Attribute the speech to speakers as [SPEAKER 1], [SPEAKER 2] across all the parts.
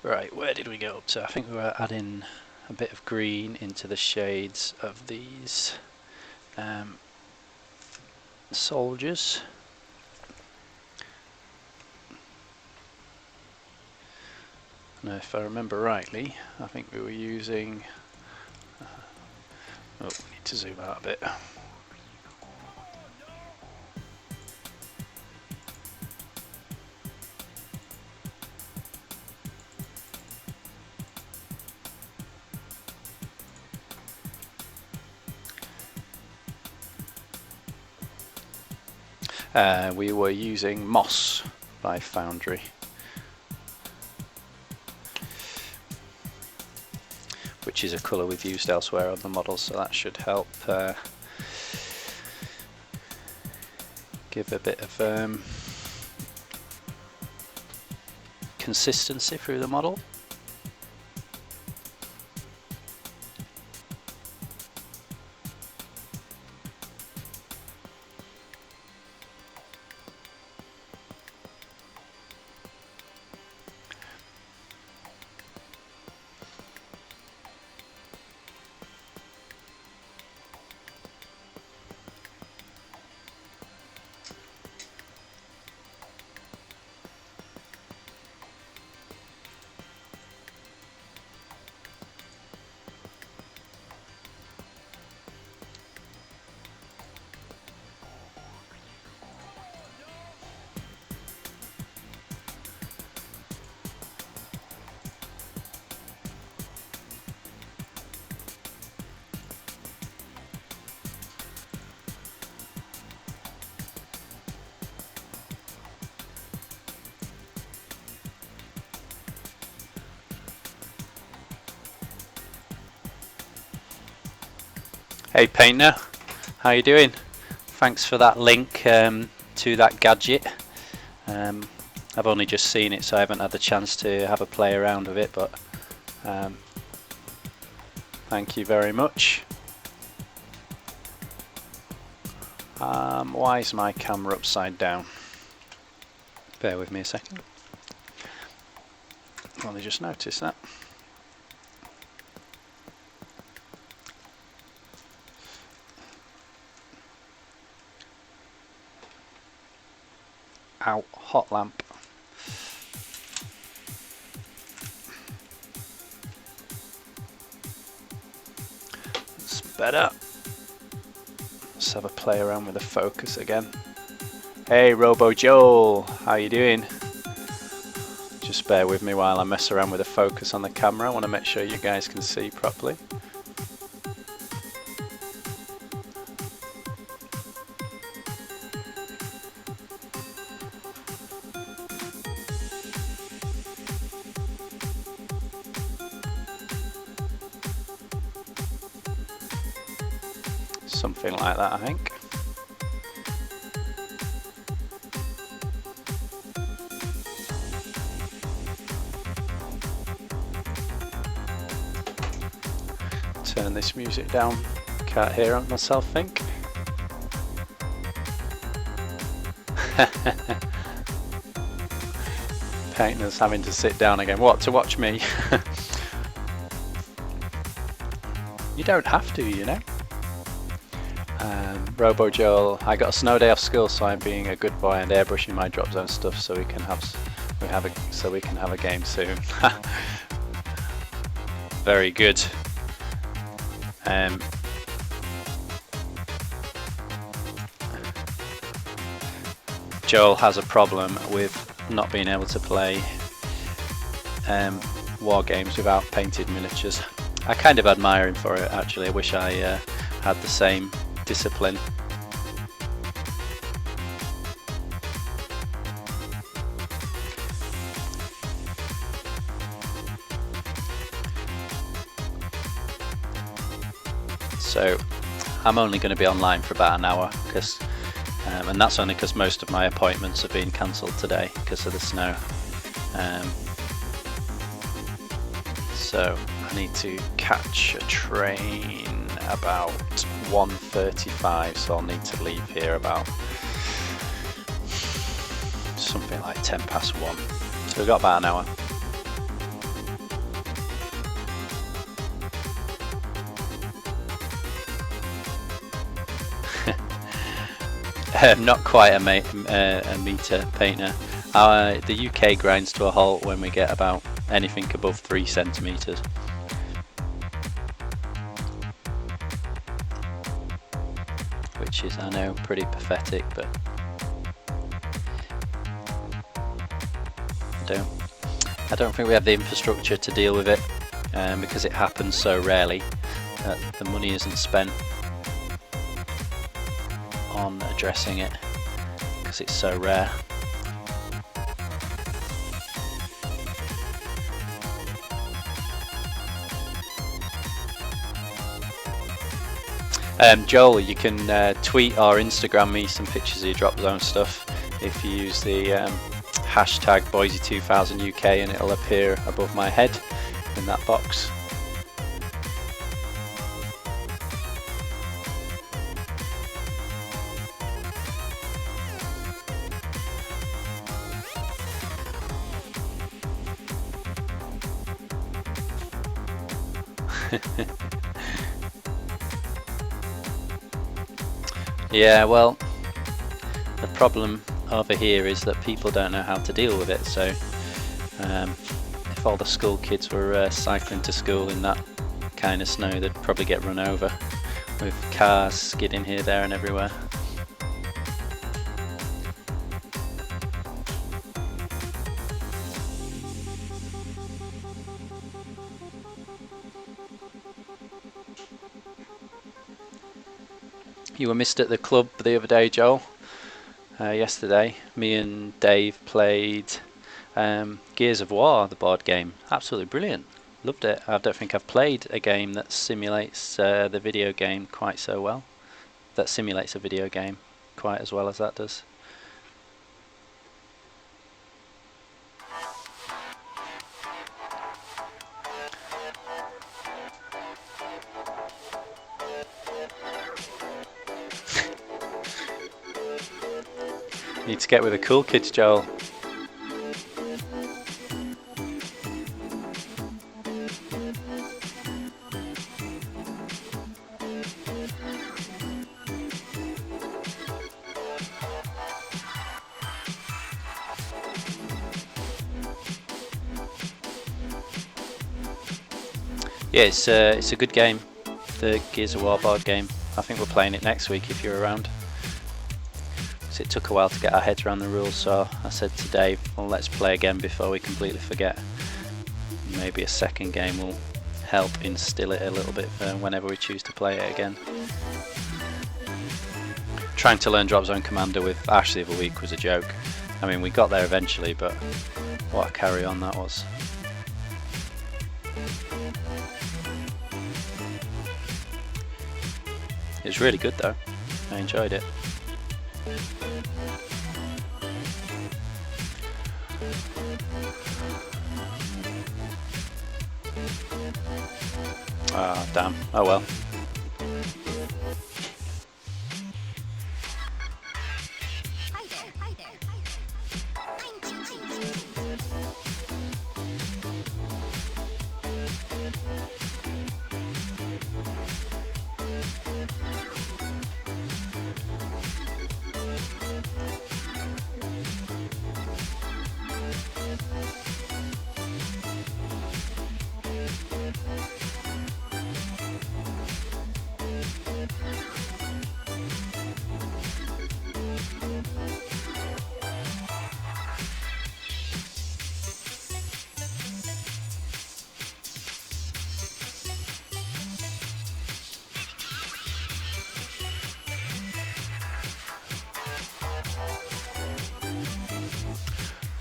[SPEAKER 1] Right, where did we go up to? I think we were adding a bit of green into the shades of these soldiers. And if I remember rightly, I think we were using... oh, we need to zoom out a bit. We were using Moss by Foundry, which is a colour we've used elsewhere on the model, so that should help give a bit of consistency through the model. Hey Painter, how you doing? Thanks for that link to that gadget. I've only just seen it, so I haven't had the chance to have a play around with it, but thank you very much. Why is my camera upside down? Bear with me a second. I've only just noticed that. Ow, hot lamp. It's better. Let's have a play around with the focus again. Hey Robo Joel, how you doing? Just bear with me while I mess around with the focus on the camera. I want to make sure you guys can see properly. Something like that, I think. Turn this music down. Can't hear myself think. Painter's having to sit down again. What, to watch me? You don't have to, you know. Robo Joel, I got a snow day off school, so I'm being a good boy and airbrushing my drop zone stuff so we can have a game soon. Very good. Joel has a problem with not being able to play war games without painted miniatures. I kind of admire him for it, actually. I wish I had the same discipline. So I'm only going to be online for about an hour, because and that's only because most of my appointments have been cancelled today because of the snow. So I need to catch a train about 1:35, so I'll need to leave here about something like 1:10 past 1. So we've got about an hour. Not quite a meter painter. The UK grinds to a halt when we get about anything above 3 centimeters. Which is, I know, pretty pathetic, but I don't think we have the infrastructure to deal with it, because it happens so rarely that the money isn't spent on addressing it because it's so rare. Joel, you can tweet or Instagram me some pictures of your drop zone stuff if you use the hashtag Boyzie2000UK, and it'll appear above my head in that box. Yeah, well, the problem over here is that people don't know how to deal with it, so if all the school kids were cycling to school in that kind of snow, they'd probably get run over with cars skidding here, there and everywhere. You were missed at the club the other day, Joel. Yesterday, me and Dave played Gears of War, the board game. Absolutely brilliant. Loved it. I don't think I've played a game that simulates the video game quite so well. That simulates a video game quite as well as that does. Need to get with the cool kids, Joel. Yeah, it's a good game, the Gears of War board game. I think we're playing it next week if you're around. It took a while to get our heads around the rules, so I said to Dave, well, let's play again before we completely forget. Maybe a second game will help instill it a little bit whenever we choose to play it again. Trying to learn Drop Zone Commander with Ash the other week was a joke. I mean, we got there eventually, but what a carry on that was. It was really good though, I enjoyed it. Ah, damn. Oh well.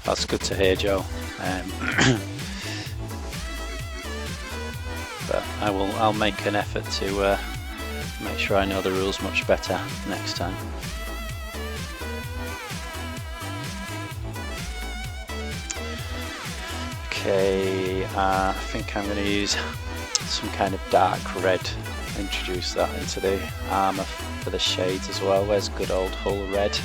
[SPEAKER 1] That's good to hear, Joe. But I'll make an effort to make sure I know the rules much better next time. Okay, I think I'm going to use some kind of dark red. Introduce that into the armour for the shades as well. Where's good old Hull red?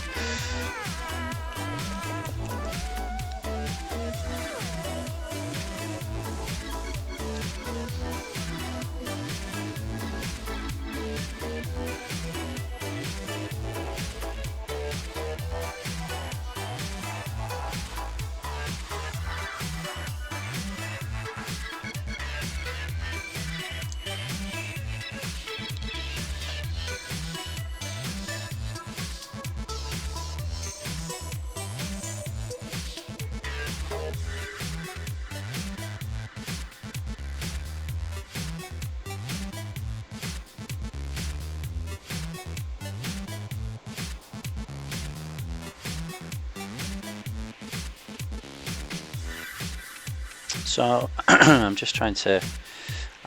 [SPEAKER 1] So I'm just trying to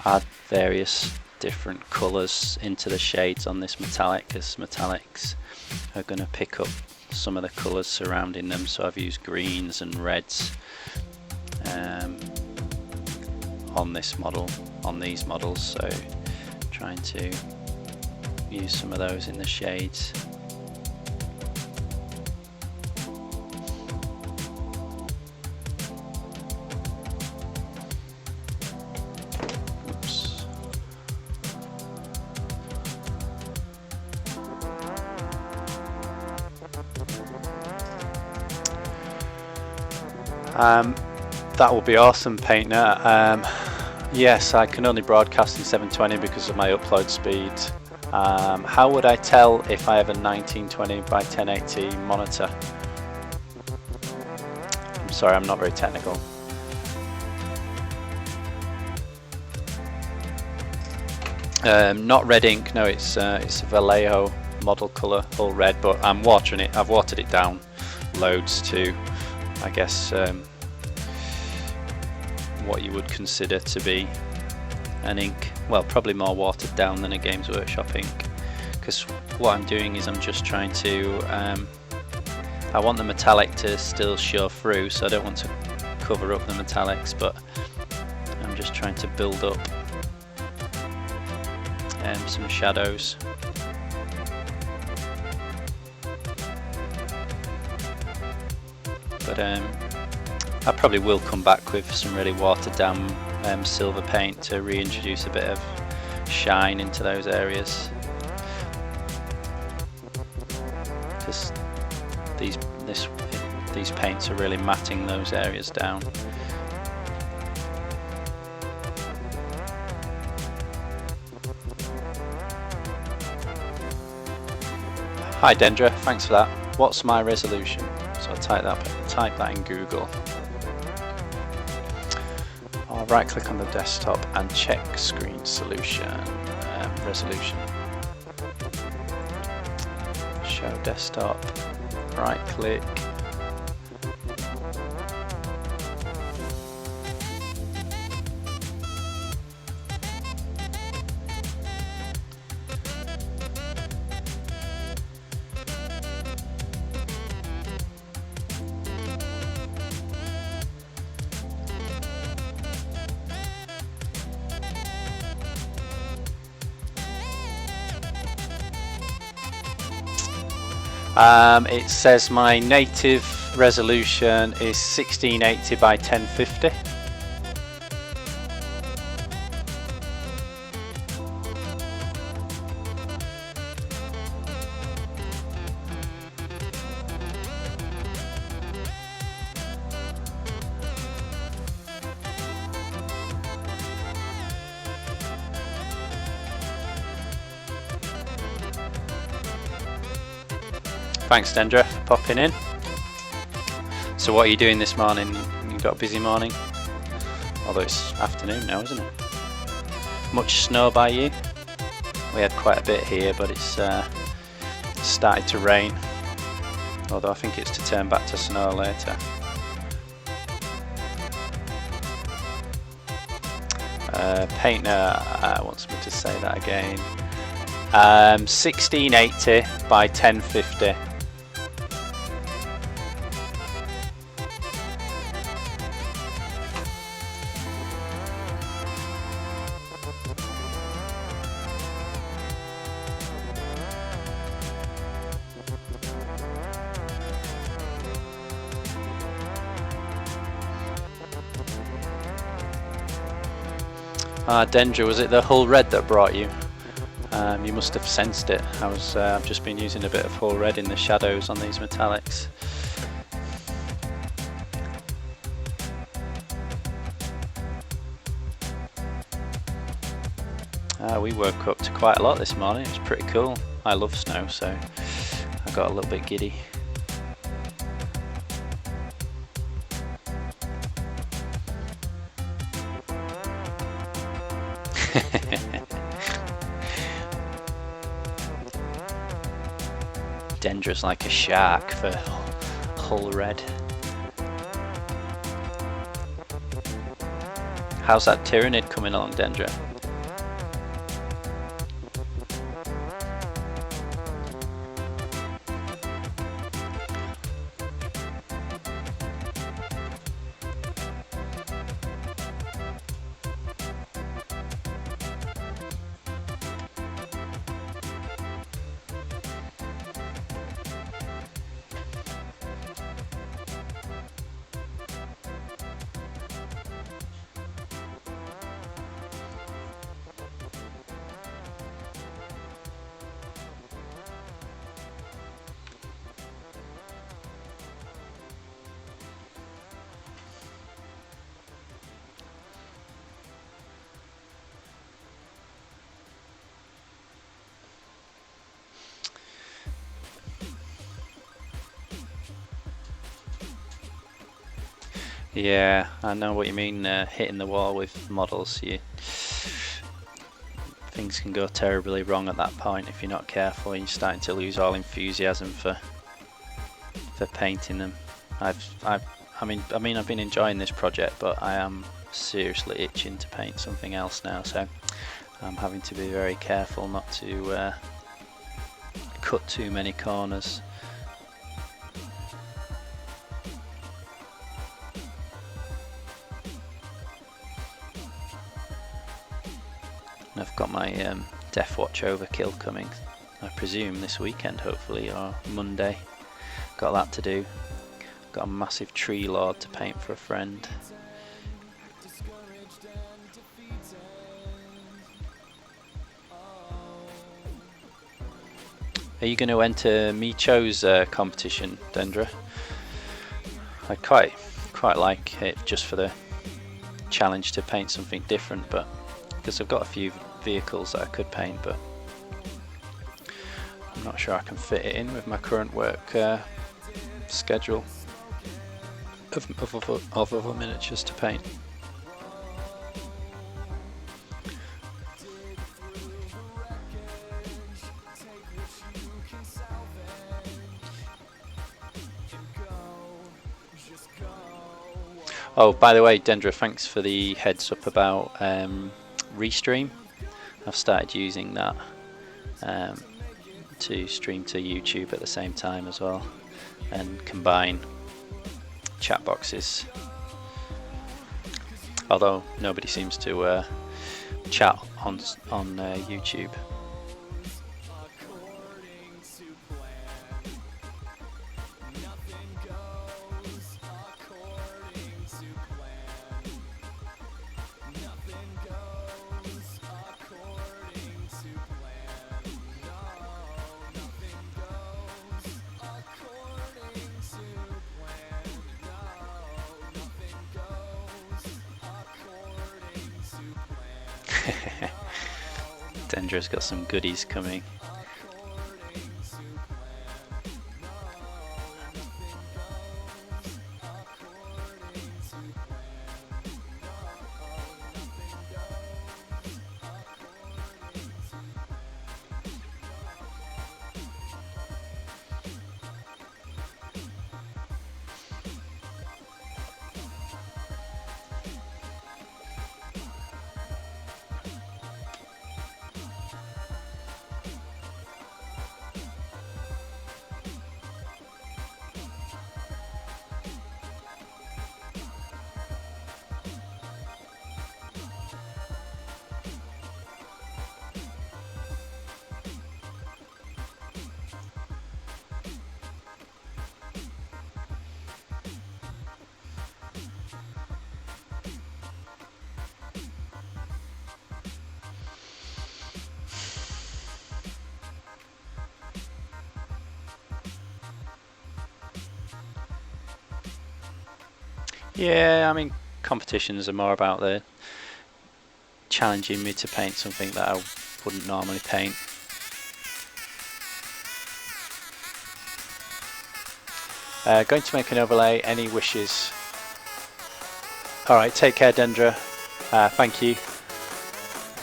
[SPEAKER 1] add various different colours into the shades on this metallic, because metallics are going to pick up some of the colours surrounding them. So I've used greens and reds on this model, on these models, so trying to use some of those in the shades. Oops. That will be awesome, Painter. Yes, I can only broadcast in 720 because of my upload speed. How would I tell if I have a 1920 by 1080 monitor? I'm sorry, I'm not very technical. Not red ink, no, it's Vallejo model color, all red, but I'm watering it. I've watered it down loads to, I guess, what you would consider to be an ink. Well, probably more watered down than a Games Workshop ink, because what I'm doing is I'm just trying to I want the metallic to still show through, so I don't want to cover up the metallics, but I'm just trying to build up some shadows. But I probably will come back with some really watered down silver paint to reintroduce a bit of shine into those areas, because these paints are really matting those areas down. Hi Dendra, thanks for that. What's my resolution? So I'll type that in Google. I'll right click on the desktop and check screen solution, resolution. Show desktop, right click. It says my native resolution is 1680 by 1050. Thanks Dendra for popping in. So what are you doing this morning? You got a busy morning? Although it's afternoon now, isn't it? Much snow by you? We had quite a bit here, but it's started to rain. Although I think it's to turn back to snow later. Painter wants me to say that again. 1680 by 1050. Dendra, was it the Hull Red that brought you? You must have sensed it. I've just been using a bit of Hull Red in the shadows on these metallics. We woke up to quite a lot this morning. It was pretty cool. I love snow, so I got a little bit giddy. Dendra's like a shark for Hull Red. How's that Tyrannid coming along, Dendra? Yeah, I know what you mean, hitting the wall with models. Things can go terribly wrong at that point if you're not careful and you're starting to lose all enthusiasm for painting them. I mean I've been enjoying this project, but I am seriously itching to paint something else now, so I'm having to be very careful not to cut too many corners. I've got my Death Watch Overkill coming, I presume this weekend hopefully, or Monday. Got that to do. Got a massive Tree Lord to paint for a friend. Are you going to enter Micho's competition, Dendra? I'd quite like it just for the challenge to paint something different, but because I've got a few vehicles that I could paint, but I'm not sure I can fit it in with my current work schedule of other miniatures to paint. Oh, by the way, Dendra, thanks for the heads up about Restream. I've started using that to stream to YouTube at the same time as well, and combine chat boxes. Although nobody seems to chat on YouTube. Dendra's got some goodies coming. Yeah, I mean, competitions are more about the challenging me to paint something that I wouldn't normally paint. Going to make an overlay. Any wishes? Alright, take care, Dendra. Thank you.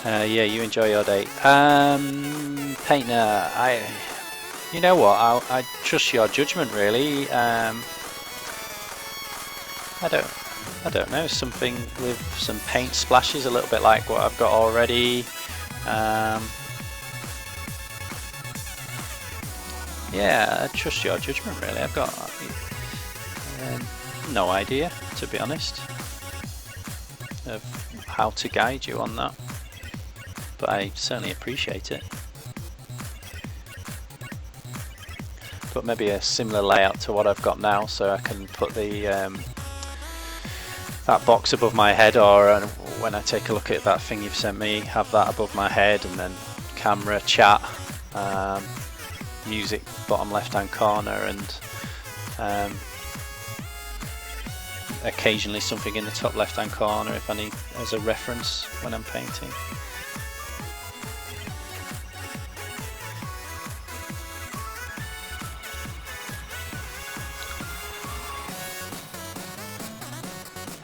[SPEAKER 1] Yeah, you enjoy your day. Painter, you know what, I trust your judgment really. I I don't know, something with some paint splashes, a little bit like what I've got already. Yeah, I trust your judgment really. I've got no idea, to be honest, of how to guide you on that, but I certainly appreciate it. But maybe a similar layout to what I've got now, so I can put the that box above my head, or when I take a look at that thing you've sent me, have that above my head, and then camera, chat, music bottom left hand corner, and occasionally something in the top left hand corner if I need as a reference when I'm painting.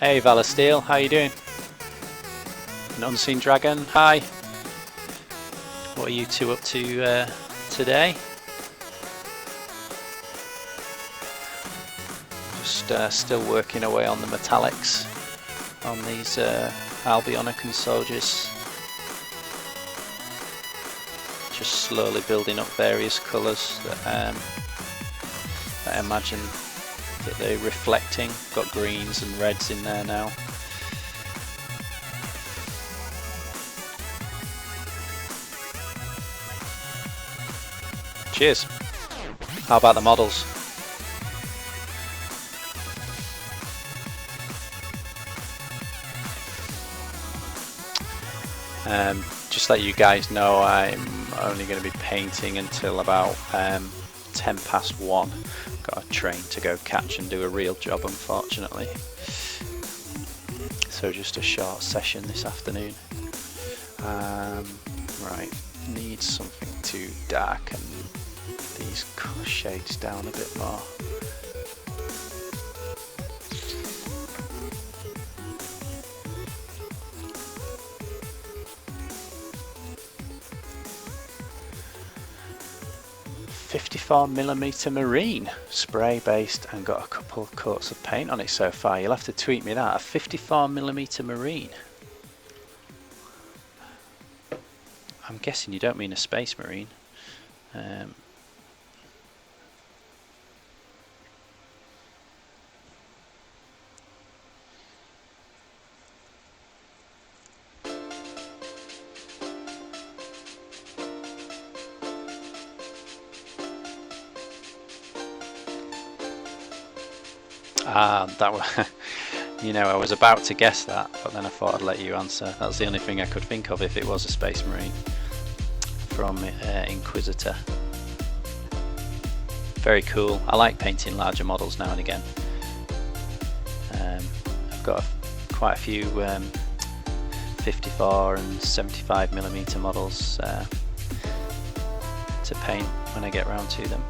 [SPEAKER 1] Hey Valasteel, how you doing? An Unseen Dragon, hi. What are you two up to today? Just still working away on the metallics on these Albionican soldiers. Just slowly building up various colours that I imagine that they're reflecting. Got greens and reds in there now. Cheers. How about the models? Just let you guys know, I'm only going to be painting until about 10 past 1. Got a train to go catch and do a real job, unfortunately. So just a short session this afternoon. Right, need something to darken these shades down a bit more. .54mm marine, spray based, and got a couple of coats of paint on it so far. You'll have to tweet me that. A 54mm marine. I'm guessing you don't mean a space marine. That was, you know, I was about to guess that, but then I thought I'd let you answer. That's the only thing I could think of if it was a Space Marine from Inquisitor. Very cool. I like painting larger models now and again. I've got quite a few 54 and 75mm models to paint when I get round to them.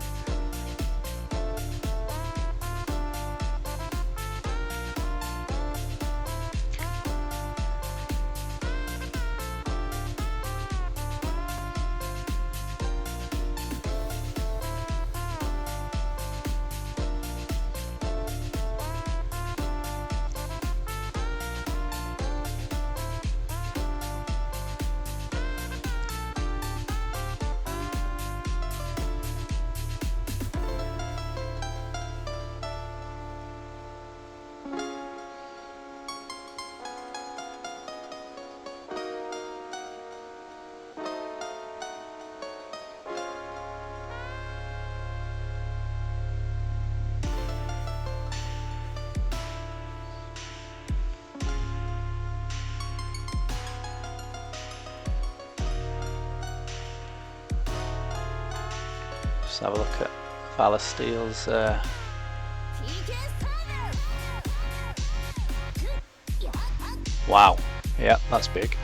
[SPEAKER 1] Let's have a look at Valasteel's wow, yeah, that's big.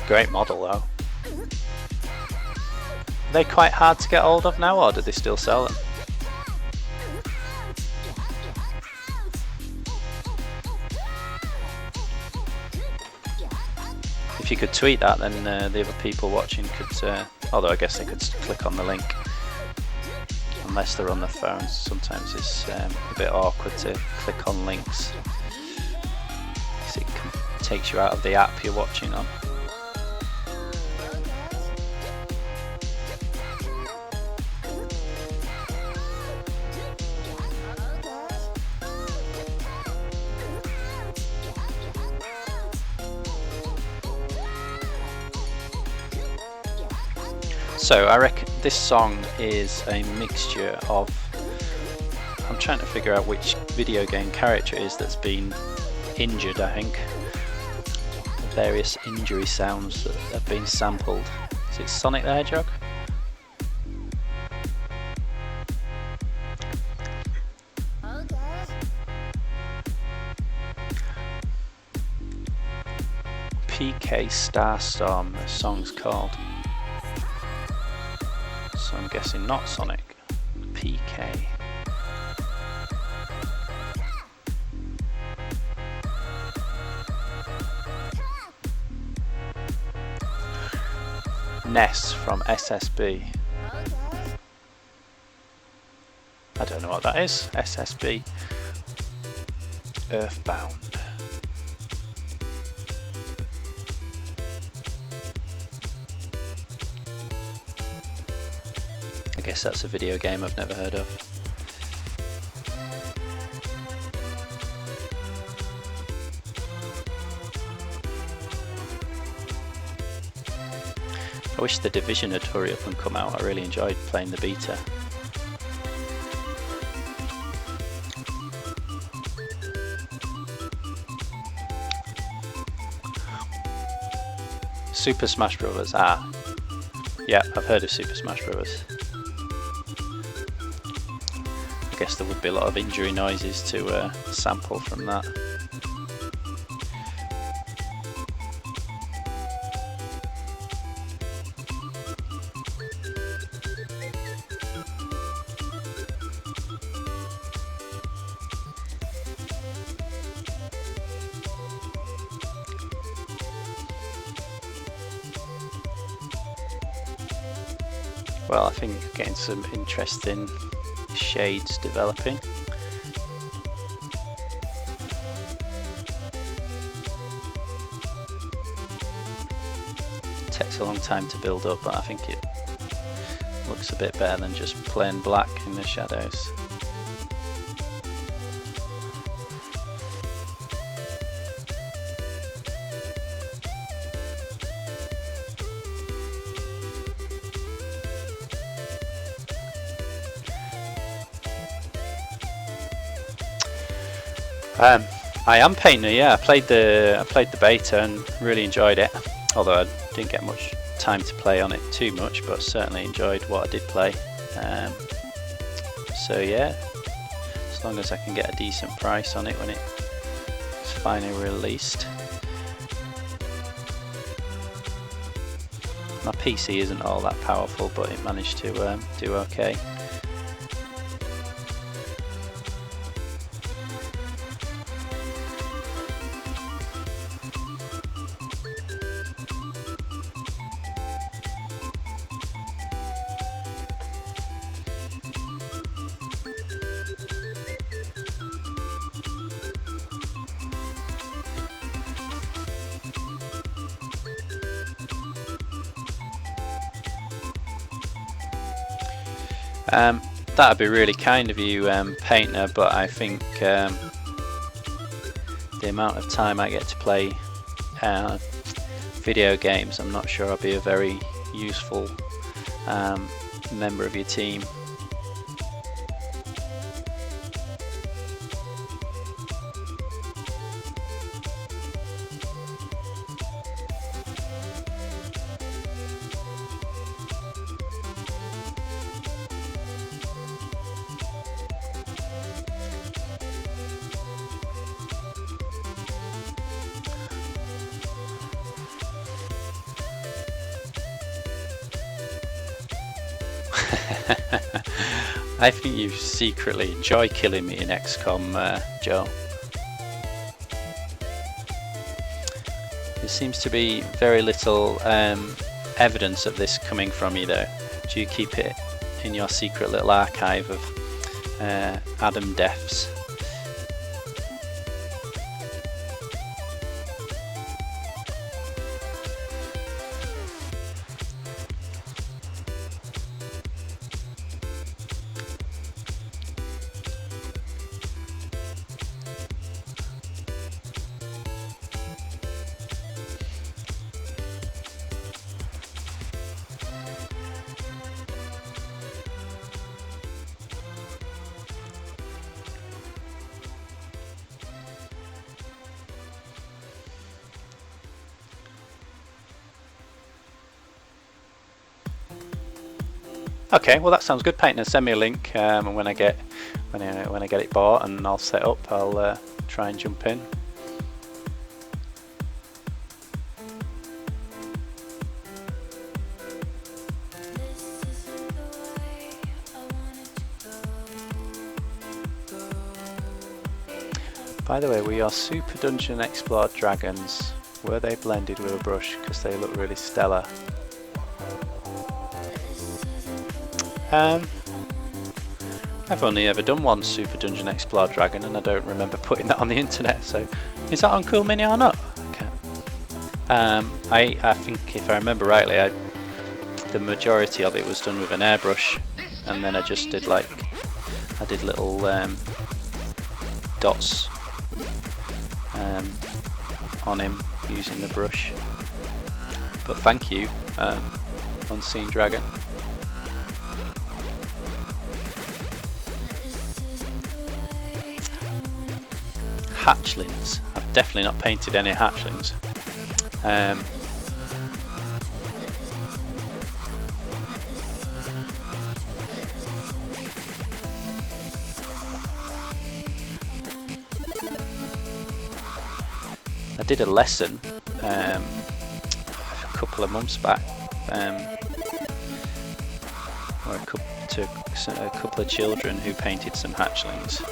[SPEAKER 1] Great model though. Are they quite hard to get hold of now, or do they still sell them? If you could tweet that, then the other people watching could, although I guess they could click on the link. Unless they're on their phones, sometimes it's a bit awkward to click on links. takes you out of the app you're watching on. So I reckon this song is a mixture of, I'm trying to figure out which video game character it is that's been injured, I think. Various injury sounds that have been sampled. Is it Sonic the Hedgehog? PK Starstorm, the song's called. So I'm guessing not Sonic, PK. Ness from SSB. I don't know what that is. SSB. Earthbound. I guess that's a video game I've never heard of. I wish the Division had hurry up and come out. I really enjoyed playing the beta. Super Smash Bros. Ah, yeah, I've heard of Super Smash Bros. I guess there would be a lot of injury noises to sample from that. Well, I think getting some interesting shades developing. Takes a long time to build up, but I think it looks a bit better than just plain black in the shadows. I am painting it, yeah. I played the beta and really enjoyed it. Although I didn't get much time to play on it too much, but certainly enjoyed what I did play. So yeah, as long as I can get a decent price on it when it's finally released. My PC isn't all that powerful, but it managed to do okay. That'd be really kind of you, Painter, but I think the amount of time I get to play video games, I'm not sure I'll be a very useful member of your team. I think you secretly enjoy killing me in XCOM, Joe. There seems to be very little evidence of this coming from you though. Do you keep it in your secret little archive of Adam deaths? Okay, well that sounds good, Painter. Send me a link, and when I get it bought and I'll set up, I'll try and jump in. By the way, we are Super Dungeon Explored Dragons. Were they blended with a brush? Because they look really stellar. I've only ever done one Super Dungeon Explored Dragon, and I don't remember putting that on the internet. So, is that on Cool Mini or not? Okay. I think if I remember rightly, the majority of it was done with an airbrush, and then I just did little dots on him using the brush. But thank you, Unseen Dragon. Hatchlings. I've definitely not painted any hatchlings. I did a lesson a couple of months back, or a couple of children who painted some hatchlings.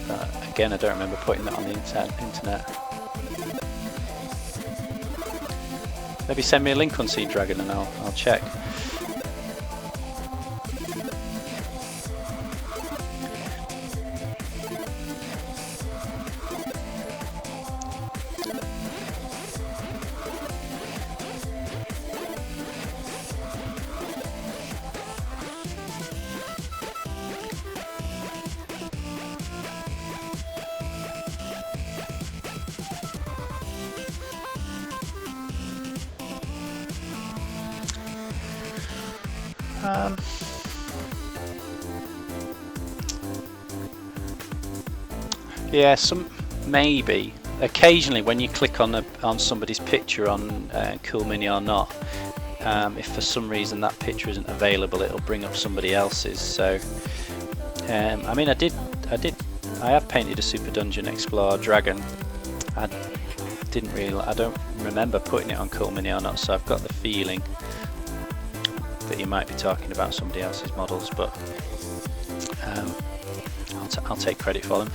[SPEAKER 1] But again, I don't remember putting that on the internet. Maybe send me a link on Unseen Dragon and I'll check. Yeah, maybe occasionally when you click on somebody's picture on Cool Mini or not, if for some reason that picture isn't available, it'll bring up somebody else's. So I mean, I have painted a Super Dungeon Explorer Dragon. I don't remember putting it on Cool Mini or not, so I've got the feeling that you might be talking about somebody else's models, but I'll take credit for them.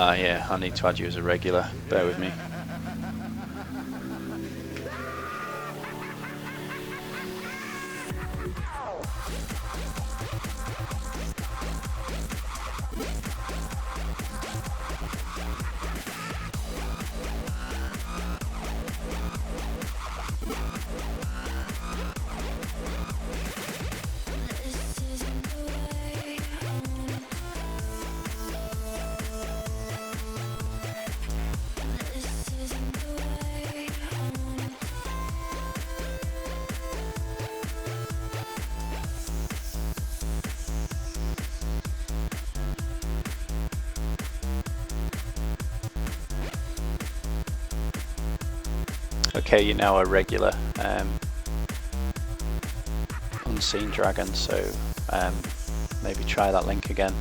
[SPEAKER 1] Yeah, I need to add you as a regular, bear with me. Okay, you're now a regular Unseen Dragon, so maybe try that link again.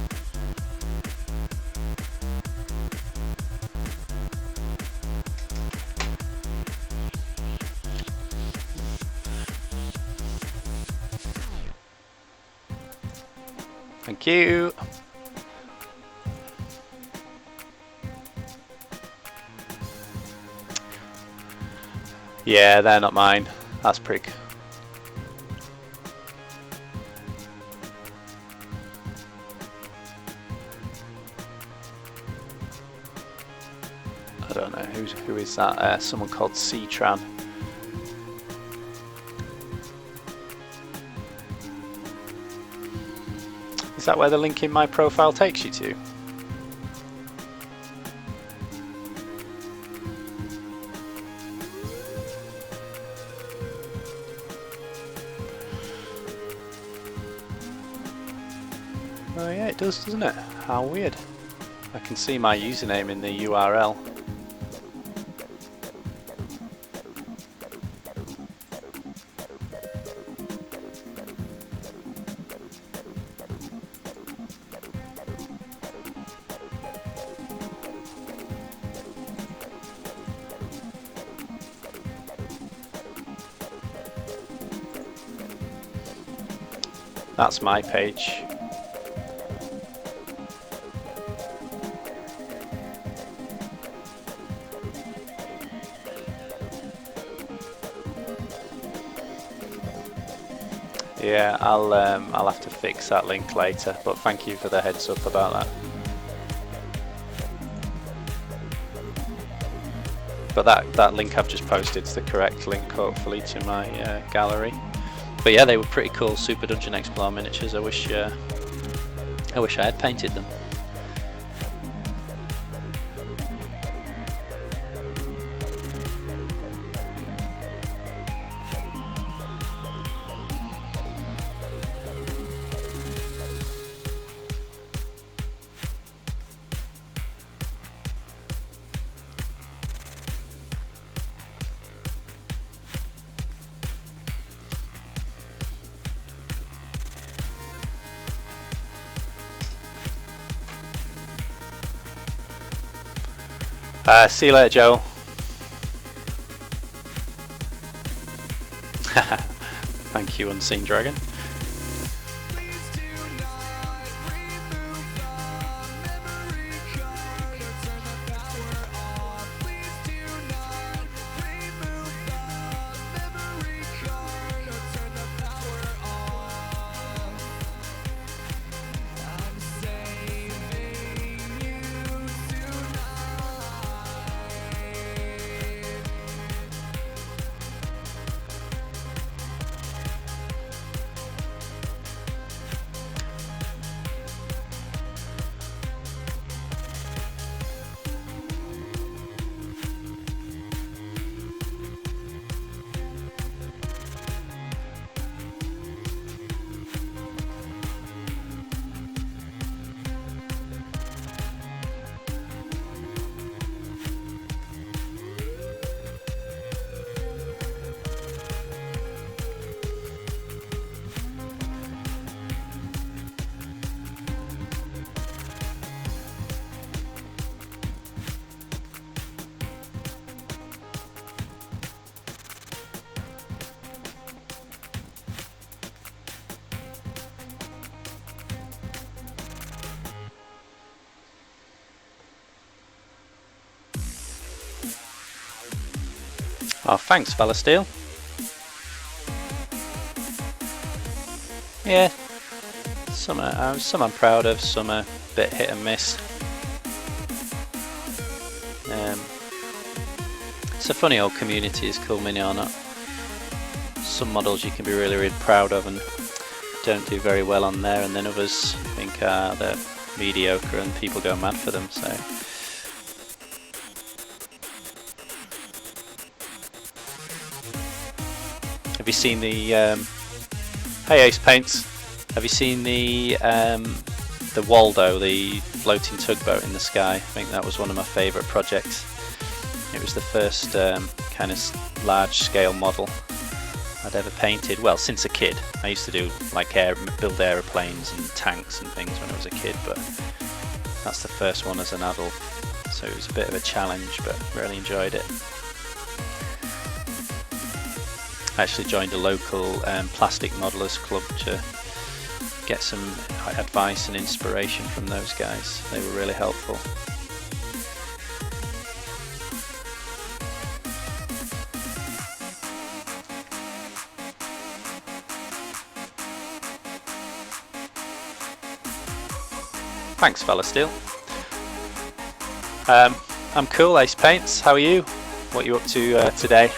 [SPEAKER 1] Thank you. Yeah, they're not mine. That's pretty. I don't know who is that. Someone called C-Tran. Is that where the link in my profile takes you to? Oh yeah, it does, doesn't it? How weird. I can see my username in the URL. That's my page. Yeah, I'll have to fix that link later, but thank you for the heads up about that. But that link I've just posted is the correct link, hopefully, to my gallery. But yeah, they were pretty cool Super Dungeon Explorer miniatures. I wish I had painted them. See you later, Joel. Thank you, Unseen Dragon. Oh, thanks, Valasteel. Yeah, some I'm proud of, some a bit hit and miss. It's a funny old community, is Cool Mini or not. Some models you can be really, really proud of and don't do very well on there, and then others think they're mediocre and people go mad for them. So. Have you seen the hey Ace Paints? Have you seen the Waldo, the floating tugboat in the sky? I think that was one of my favourite projects. It was the first kind of large-scale model I'd ever painted. Well, since a kid. I used to do like build aeroplanes and tanks and things when I was a kid, but that's the first one as an adult. So it was a bit of a challenge, but really enjoyed it. I actually joined a local plastic modelers club to get some advice and inspiration from those guys. They were really helpful. Thanks, Valasteel. I'm cool, Ace Paints. How are you? What are you up to today?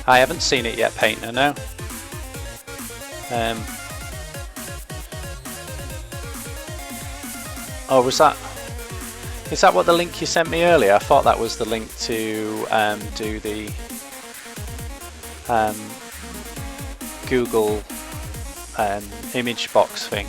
[SPEAKER 1] I haven't seen it yet, Painter, no. Oh, was that... Is that what the link you sent me earlier? I thought that was the link to do the Google image box thing.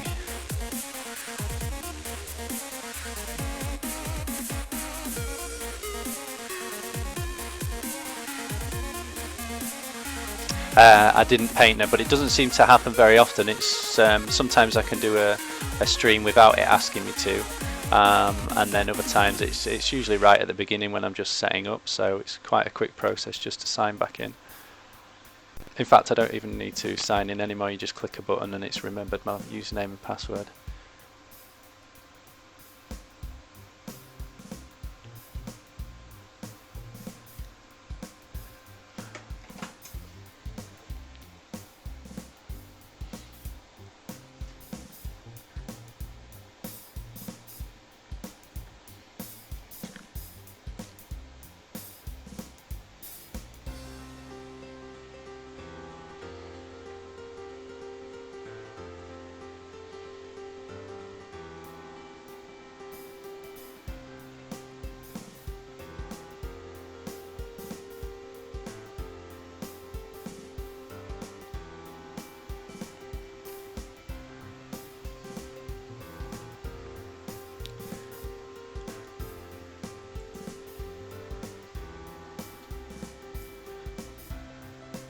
[SPEAKER 1] I didn't paint it, but it doesn't seem to happen very often. It's sometimes I can do a stream without it asking me to, and then other times it's usually right at the beginning when I'm just setting up, so it's quite a quick process just to sign back in. In fact, I don't even need to sign in anymore. You just click a button and it's remembered my username and password.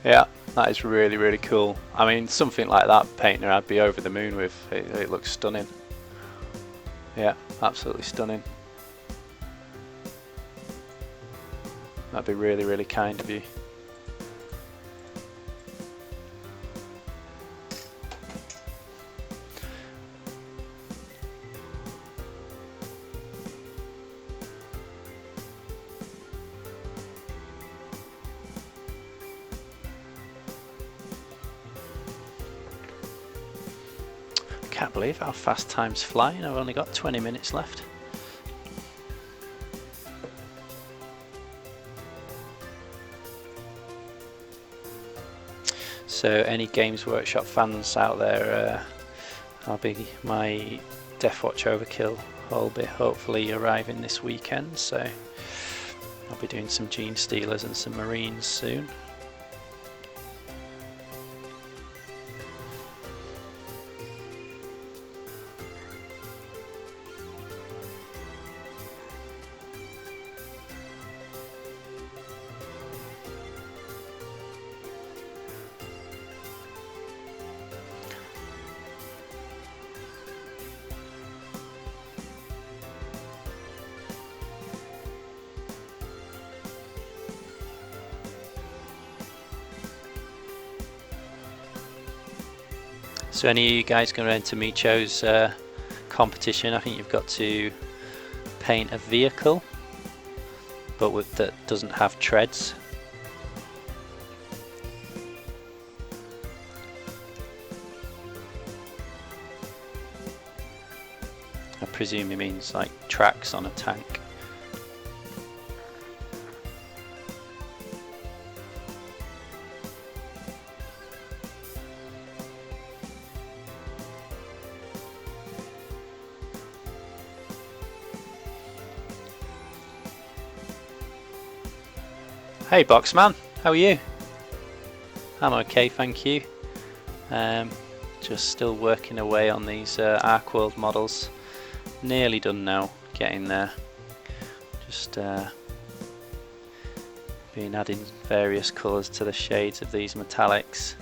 [SPEAKER 1] Yeah, that is really, really cool. I mean, something like that, Painter, I'd be over the moon with. It looks stunning. Yeah, absolutely stunning. That'd be really, really kind of you. Can't believe how fast time's flying. I've only got 20 minutes left. So any Games Workshop fans out there, my Deathwatch Overkill will be hopefully arriving this weekend, so I'll be doing some Gene Stealers and some Marines soon. So any of you guys going to enter Micho's competition? I think you've got to paint a vehicle, but that doesn't have treads. I presume he means like tracks on a tank. Hey Boxman, how are you? I'm okay, thank you. Just still working away on these Arc World models. Nearly done now, getting there. Just been adding various colours to the shades of these metallics.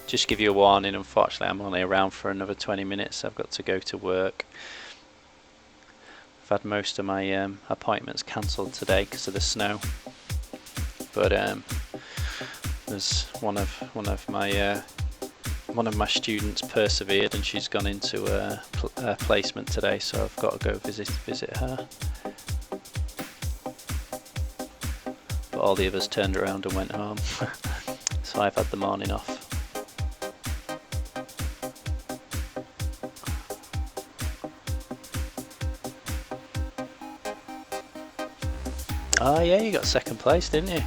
[SPEAKER 1] Just give you a warning, unfortunately I'm only around for another 20 minutes. I've got to go to work. I've had most of my appointments cancelled today because of the snow. But there's one of my students persevered, and she's gone into a placement today, so I've got to go visit her. But all the others turned around and went home, so I've had the morning off. Oh yeah, you got second place, didn't you?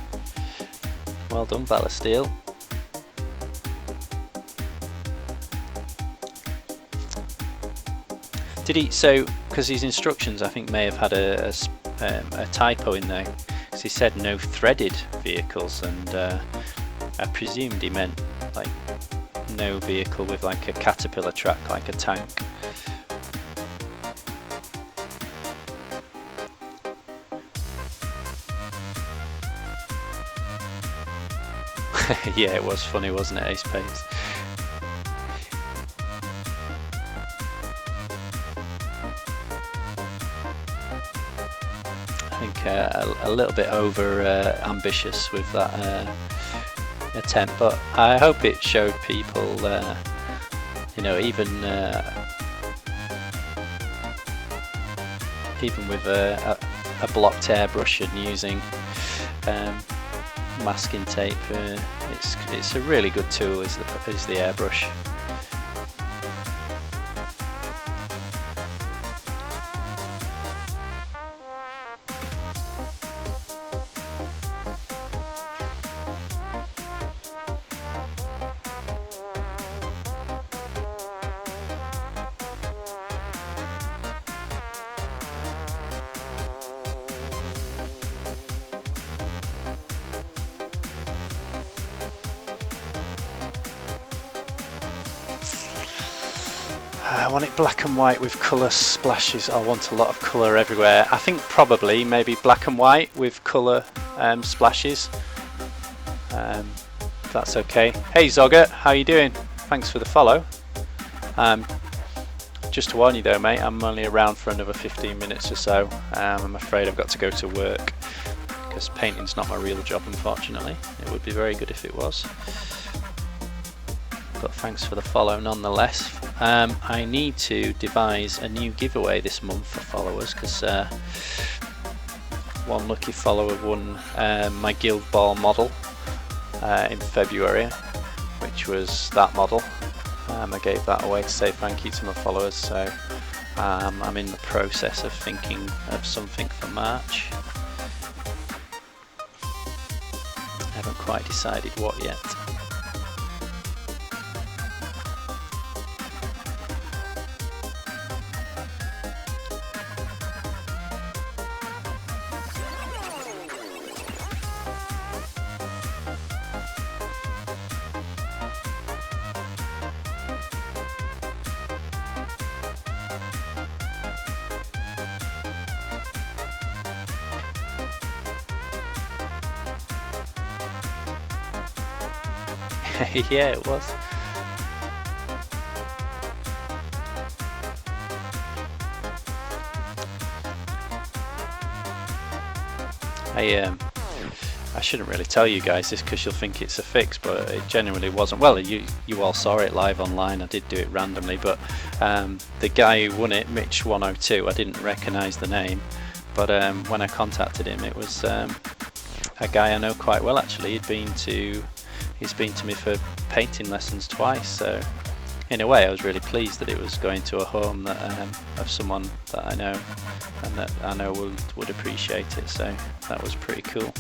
[SPEAKER 1] Well done, Valor Steel. Did he, so, because his instructions I think may have had a typo in there, because he said no threaded vehicles, and I presumed he meant like no vehicle with like a caterpillar track like a tank. Yeah, it was funny, wasn't it, Ace Pace? I think a little bit over ambitious with that attempt, but I hope it showed people, you know, even with a blocked airbrush and using masking tape, it's a really good tool, is the airbrush. I want it black and white with colour splashes. I want a lot of colour everywhere. I think probably maybe black and white with colour splashes. If that's okay. Hey Zogger, how you doing? Thanks for the follow. Just to warn you though, mate, I'm only around for another 15 minutes or so. I'm afraid I've got to go to work because painting's not my real job, unfortunately. It would be very good if it was. But thanks for the follow nonetheless. I need to devise a new giveaway this month for followers, because one lucky follower won my Guild Ball model in February, which was that model. I gave that away to say thank you to my followers, so I'm in the process of thinking of something for March. I haven't quite decided what yet. Yeah, it was. I shouldn't really tell you guys this because you'll think it's a fix, but it genuinely wasn't. Well, you all saw it live online. I did do it randomly, but the guy who won it, Mitch102, I didn't recognise the name, but when I contacted him, it was a guy I know quite well actually. He's been to me for painting lessons twice, so in a way I was really pleased that it was going to a home that of someone that I know and that I know would appreciate it, so that was pretty cool.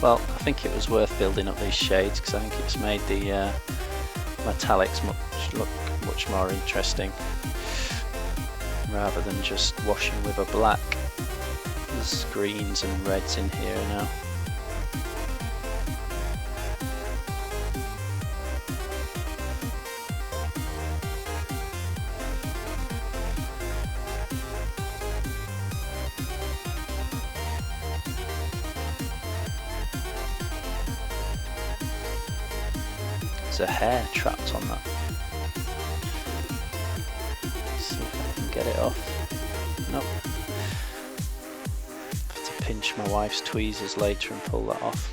[SPEAKER 1] Well, I think it was worth building up these shades because I think it's made the metallics look much more interesting rather than just washing with a black. There's greens and reds in here now. There's a hair trapped on that. Let's see if I can get it off. Nope. Have to pinch my wife's tweezers later and pull that off.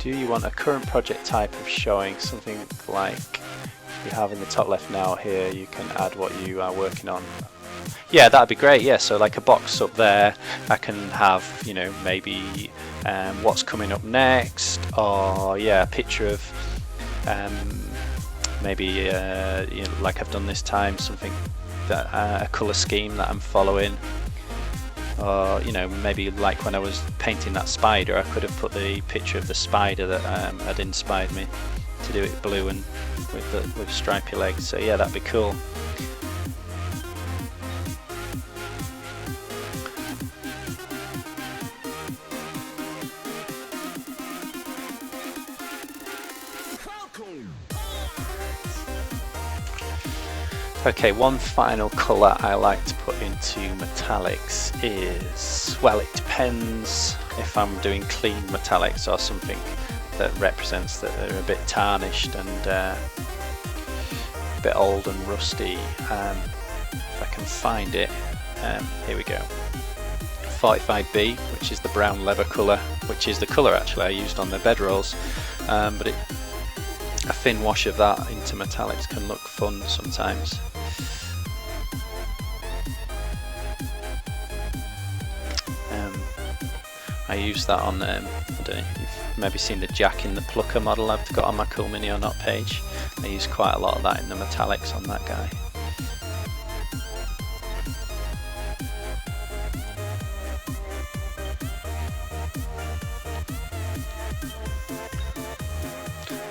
[SPEAKER 1] Do you want a current project type of showing? Something like you have in the top left now here, you can add what you are working on. Yeah, that'd be great. Yeah, so like a box up there, I can have, you know, maybe what's coming up next, or yeah, a picture of maybe you know, like I've done this time, something that a color scheme that I'm following, or you know, maybe like when I was painting that spider, I could have put the picture of the spider that had inspired me to do it blue and with stripy legs. So yeah, that'd be cool. Okay, one final colour I like to put into metallics is, well, it depends if I'm doing clean metallics or something that represents that they're a bit tarnished and a bit old and rusty. If I can find it, here we go. 45B, which is the brown leather colour, which is the colour actually I used on the bedrolls, but a thin wash of that into metallics can look fun sometimes. I use that on, I don't know if you've maybe seen the Jack in the Plucker model I've got on my Cool Mini or Not page. I use quite a lot of that in the metallics on that guy.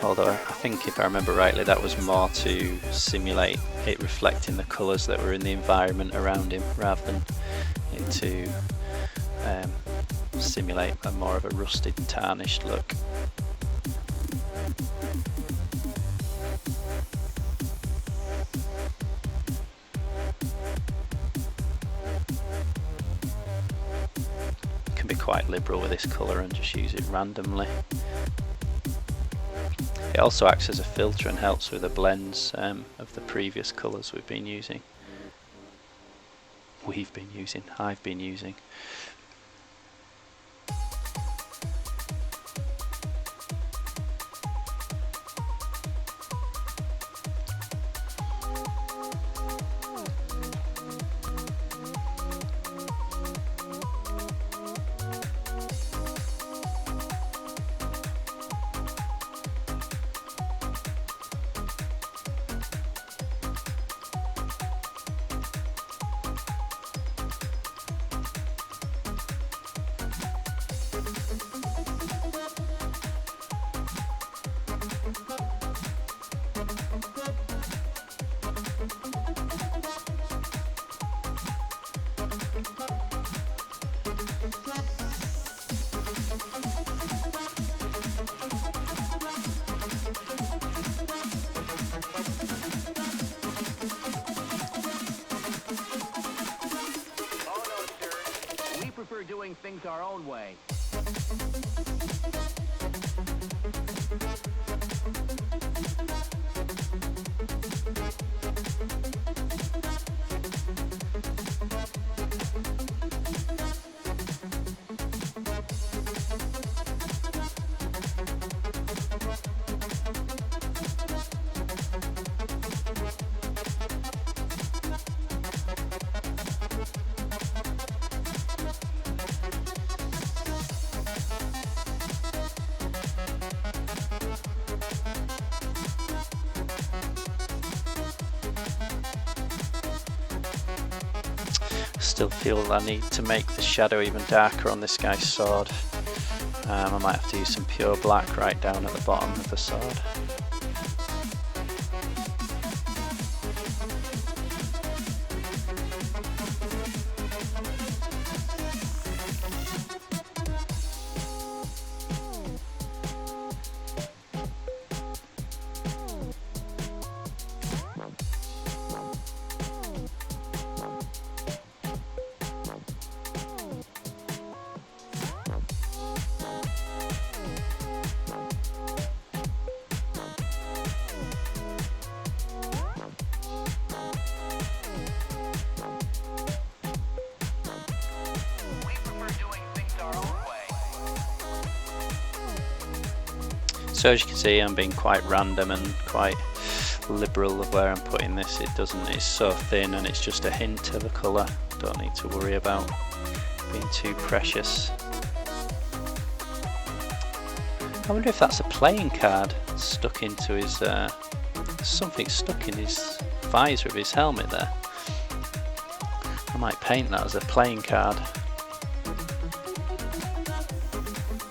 [SPEAKER 1] Although I think, if I remember rightly, that was more to simulate it reflecting the colours that were in the environment around him, rather than it to simulate a more of a rusted, tarnished look. You can be quite liberal with this colour and just use it randomly. It also acts as a filter and helps with the blends of the previous colours I've been using. I've been using.
[SPEAKER 2] Doing things our own way.
[SPEAKER 1] Still feel I need to make the shadow even darker on this guy's sword. I might have to use some pure black right down at the bottom of the sword. So as you can see, I'm being quite random and quite liberal of where I'm putting this. It's so thin and it's just a hint of a colour. Don't need to worry about being too precious. I wonder if that's a playing card stuck into his, something stuck in his visor of his helmet there. I might paint that as a playing card.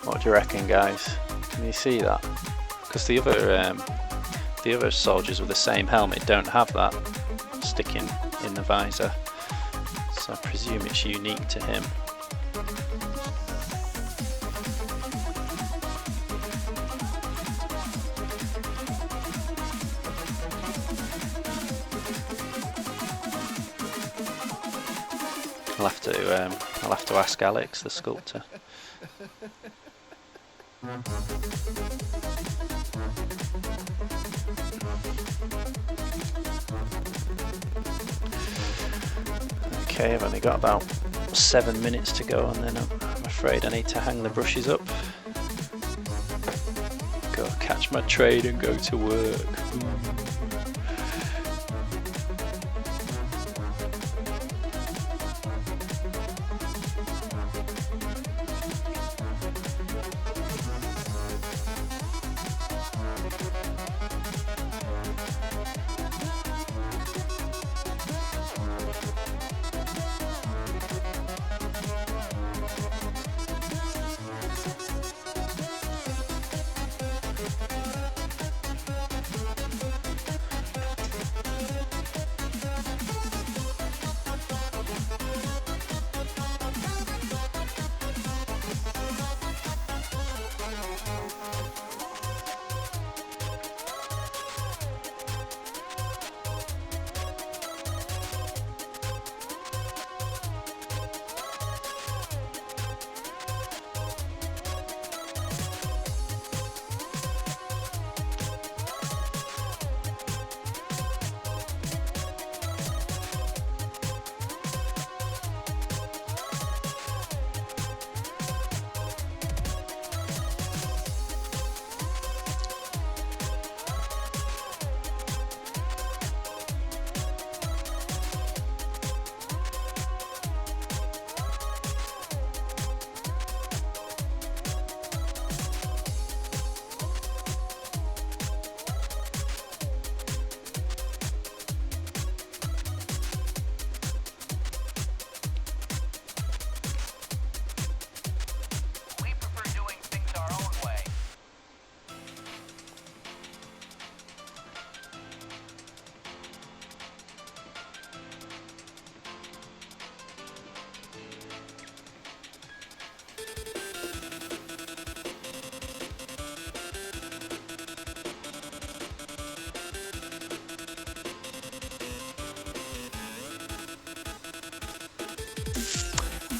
[SPEAKER 1] What do you reckon, guys? Can you see that? Because the other soldiers with the same helmet don't have that sticking in the visor, so I presume it's unique to him. I'll have to ask Alex, the sculptor. Okay, I've only got about 7 minutes to go, and then I'm afraid I need to hang the brushes up. Go catch my train and go to work.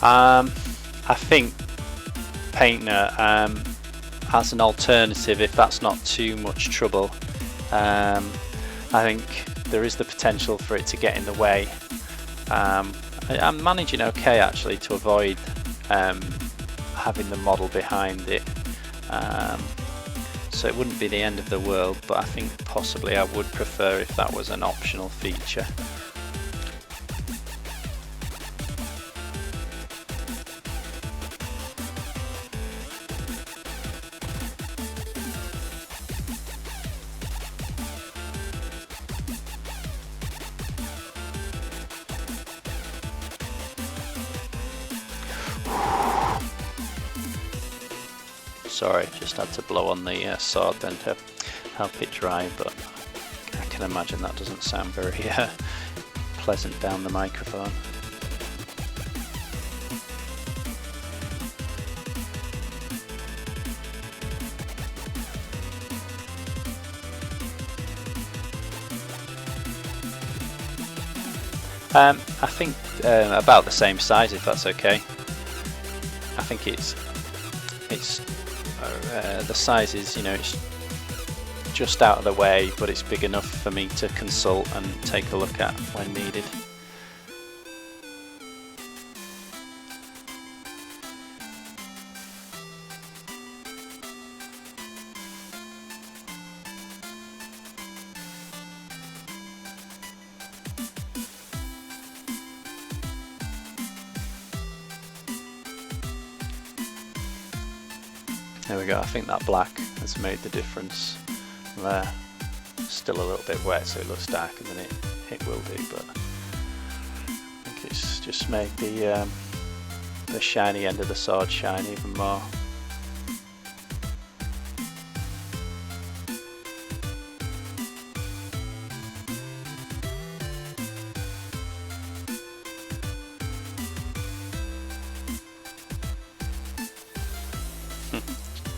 [SPEAKER 1] I think Painter as an alternative, if that's not too much trouble. I think there is the potential for it to get in the way. I'm managing okay actually to avoid having the model behind it, so it wouldn't be the end of the world, but I think possibly I would prefer if that was an optional feature. Sorry, just had to blow on the sword then to help it dry, but I can imagine that doesn't sound very pleasant down the microphone. I think about the same size, if that's okay. I think it's the size is, you know, it's just out of the way, but it's big enough for me to consult and take a look at when needed. There we go, I think that black has made the difference there. Still a little bit wet, so it looks darker than it will do, but I think it's just made the shiny end of the sword shine even more.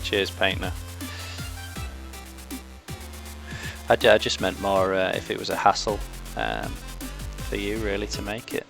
[SPEAKER 1] Cheers, painter. I just meant more if it was a hassle for you really to make it.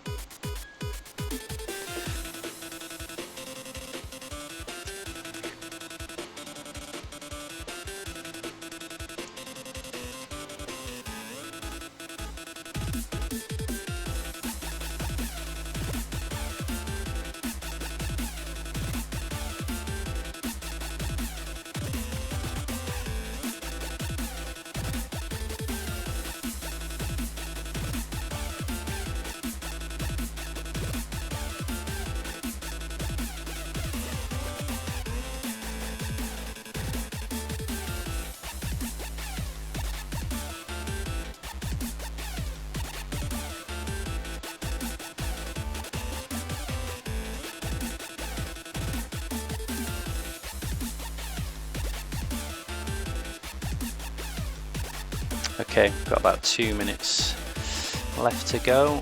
[SPEAKER 1] Okay, got about 2 minutes left to go.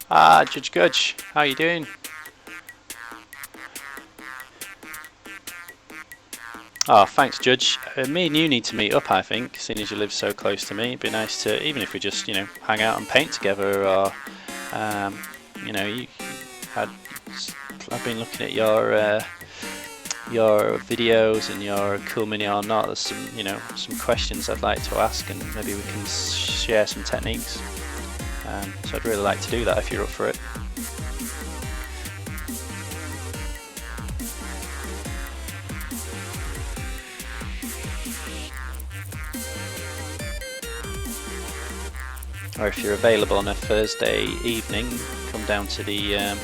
[SPEAKER 1] Ah, Judge Gudge, how you doing? Oh, thanks, Judge. Me and you need to meet up, I think, seeing as you live so close to me. It'd be nice to, even if we just, you know, hang out and paint together, or, you know, I've been looking at your videos and your Cool Mini or Not. There's some, you know, some questions I'd like to ask, and maybe we can share some techniques. So I'd really like to do that if you're up for it. Or if you're available on a Thursday evening, come down to the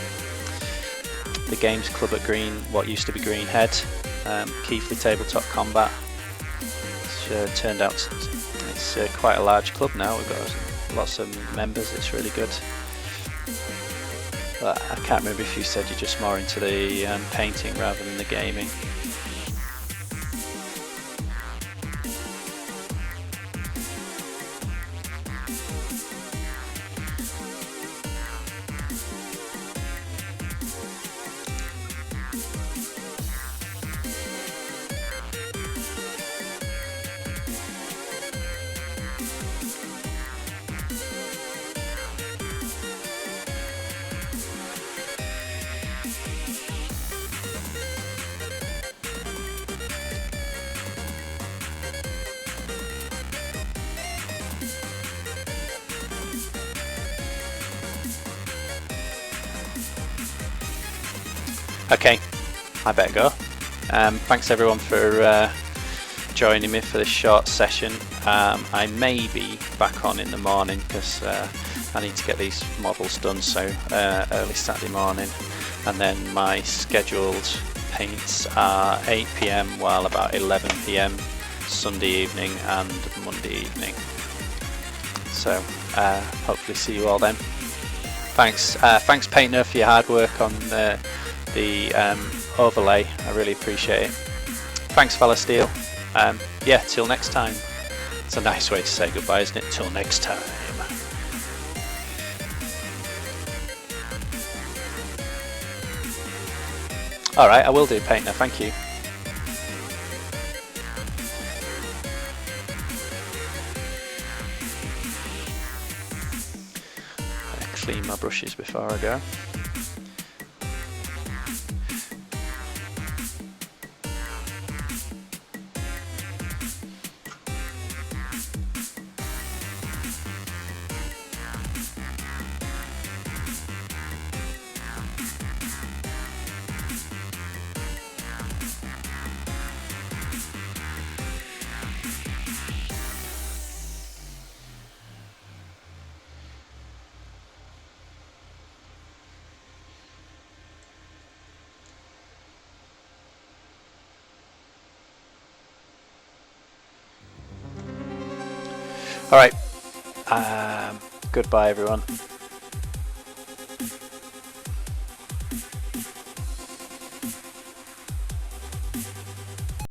[SPEAKER 1] Games Club at what used to be Green Head, Keithley Tabletop Combat. It's turned out it's quite a large club now. We've got lots of members. It's really good. But I can't remember if you said you're just more into the painting rather than the gaming. Okay, I better go. Thanks everyone for joining me for this short session. I may be back on in the morning because I need to get these models done, so early Saturday morning, and then my scheduled paints are 8 PM while about 11 PM Sunday evening and Monday evening. So hopefully see you all then. Thanks Paint Nerd for your hard work on the overlay. I really appreciate it. Thanks Fella Steel. Yeah, till next time. It's a nice way to say goodbye, isn't it? Till next time. Alright, I will do, Painter, thank you. I'll clean my brushes before I go. Alright, goodbye everyone.